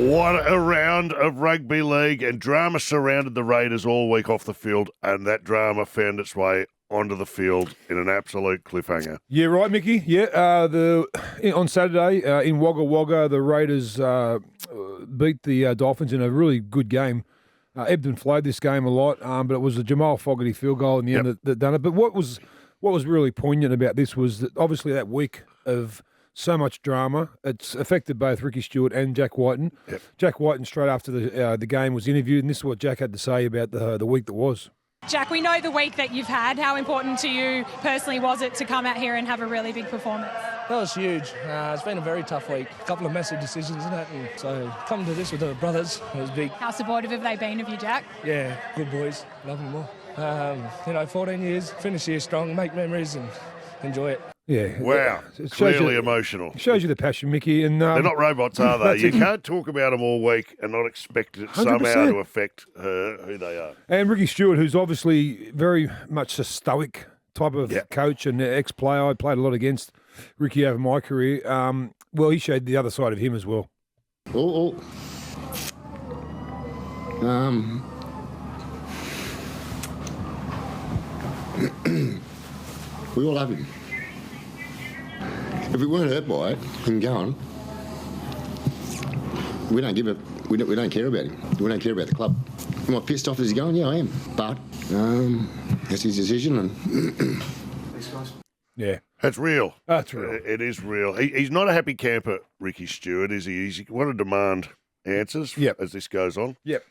What a round of rugby league, and drama surrounded the Raiders all week off the field, and that drama found its way onto the field in an absolute cliffhanger. Yeah, right, Mickey. Yeah, on Saturday in Wagga Wagga, the Raiders beat the Dolphins in a really good game. Ebbed and flowed this game a lot, but it was a Jamal Fogarty field goal in the end that done it. But what was really poignant about this was that obviously that week of so much drama, it's affected both Ricky Stewart and Jack Wighton. Yep. Jack Wighton, straight after the game, was interviewed, and this is what Jack had to say about the week that was. Jack, we know the week that you've had. How important to you personally was it to come out here and have a really big performance? That was huge. It's been a very tough week. A couple of massive decisions in it, and so coming to this with the brothers, it was big. How supportive have they been of you, Jack? Yeah, good boys. Love them all. 14 years, finish the year strong, make memories and enjoy it. Yeah. Wow. Clearly emotional. Shows you the passion, Mickey. And they're not robots, are they? You can't talk about them all week and not expect it 100%. somehow to affect who they are. And Ricky Stewart, who's obviously very much a stoic type of coach and ex-player. I played a lot against Ricky over my career. Well, he showed the other side of him as well. We all love him. If we weren't hurt by it, him going, we don't give it. We don't care about him. We don't care about the club. Am I pissed off as he's going? Yeah, I am. But that's his decision. And thanks, guys. Yeah, that's real. That's real. It is real. He's not a happy camper, Ricky Stewart, is he? He's going to demand answers as this goes on. Yep.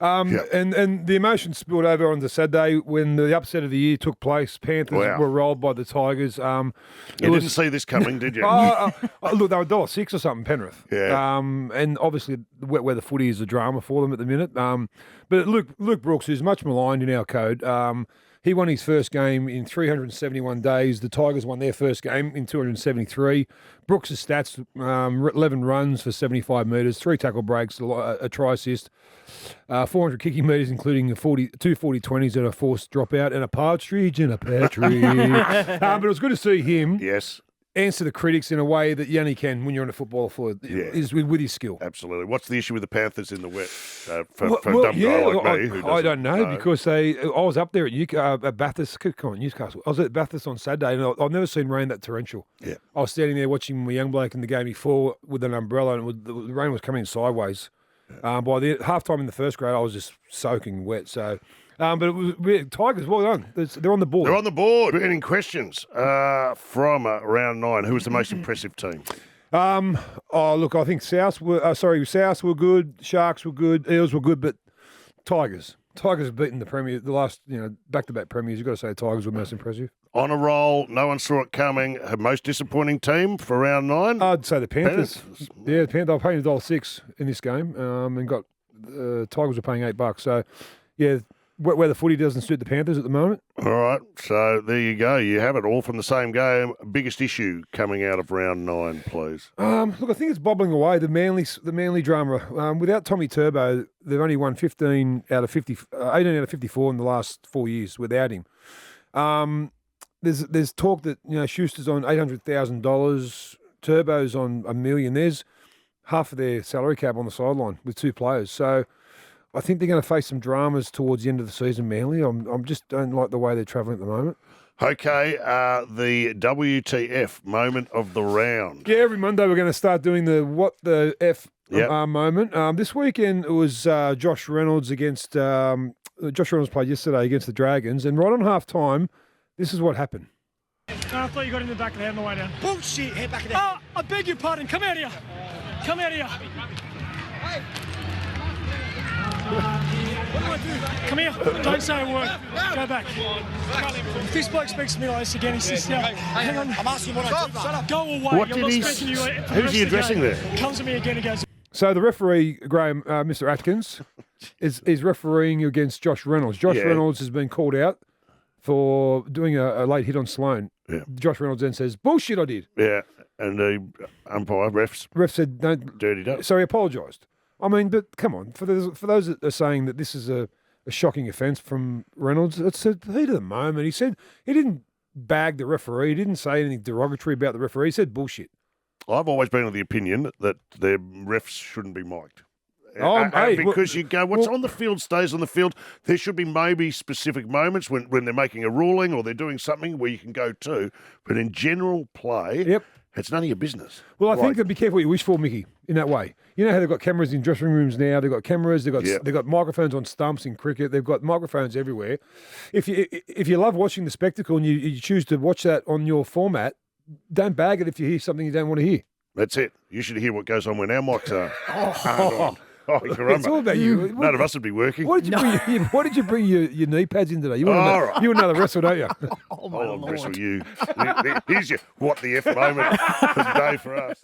And the emotion spilled over onto Saturday when the upset of the year took place. Panthers were rolled by the Tigers. You didn't see this coming, did you? Look, they were $1.06 or something, Penrith. Yeah. And obviously, the wet weather footy is a drama for them at the minute. But Luke Brooks, who's much maligned in our code, he won his first game in 371 days. The Tigers won their first game in 273. Brooks' stats, 11 runs for 75 metres, 3 tackle breaks, a try assist, 400 kicking metres, including two 40-20s and a forced dropout, and a partridge in a pear tree. But it was good to see him answer the critics in a way that you only can when you're on a football field, is with his skill. Absolutely. What's the issue with the Panthers in the wet for dumb guy like me? I don't know because I was up there at Bathurst. Come on, Newcastle. I was at Bathurst on Saturday, and I've never seen rain that torrential. Yeah. I was standing there watching my young bloke in the game before with an umbrella, and the rain was coming in sideways. By the half-time in the first grade, I was just soaking wet. So, but it was Tigers. Well done. They're on the board. They're on the board. We're getting questions from round 9. Who was the most impressive team? Look, I think South were good, Sharks were good, Eels were good, but Tigers have beaten the Premier, the last back-to-back premiers. You've got to say the Tigers were most impressive. On a roll, no one saw it coming. Most disappointing team for round 9? I'd say the Panthers. Yeah, the Panthers. They were paying $1.06 in this game, and got Tigers were paying $8. So, yeah, where the footy doesn't suit the Panthers at the moment. All right, so there you go. You have it all from the same game. Biggest issue coming out of round 9, please. Look, I think it's bobbling away. The Manly drama. Without Tommy Turbo, they've only won 18 out of 54 in the last 4 years without him. There's talk that Schuster's on $800,000, Turbo's on $1 million. There's half of their salary cap on the sideline with 2 players. So I think they're going to face some dramas towards the end of the season, Manly. I'm just don't like the way they're travelling at the moment. Okay, the WTF moment of the round. Yeah, every Monday we're going to start doing the what the F moment. This weekend it was Josh Reynolds against Josh Reynolds played yesterday against the Dragons, and right on half time, this is what happened. I thought you got in the back of the head on the way down. Bullshit, head back of the head. I beg your pardon. Come out here. Come out here. What do I do? Come here. Don't say a word. Go back. If this bloke speaks to me like this again, he says, hang on. I'm asking what I do. Shut up. Go away. What did he say? Who's he addressing there? Comes to me again and goes. So the referee, Graham, Mr. Atkins, is refereeing against Josh Reynolds. Josh Reynolds has been called out for doing a late hit on Sloan. Yeah. Josh Reynolds then says, bullshit, I did. Yeah, and the umpire, Ref said, no. Dirty duck. So he apologised. I mean, but come on, for those that are saying that this is a shocking offence from Reynolds, it's the heat of the moment. He said he didn't bag the referee. He didn't say anything derogatory about the referee. He said bullshit. I've always been of the opinion that the refs shouldn't be mic'd. Because you go, what's on the field stays on the field. There should be maybe specific moments when they're making a ruling or they're doing something where you can go to. But in general play, it's none of your business. Well, I think that be careful what you wish for, Mickey, in that way. You know how they've got cameras in dressing rooms now. They've got cameras. They've got microphones on stumps in cricket. They've got microphones everywhere. If you love watching the spectacle and you choose to watch that on your format, don't bag it if you hear something you don't want to hear. That's it. You should hear what goes on when our mics are on. It's all about you. None of us would be working. What did you bring your knee pads in today? You want another wrestle, don't you? I'll wrestle you. Here's your what the F moment of the day for us.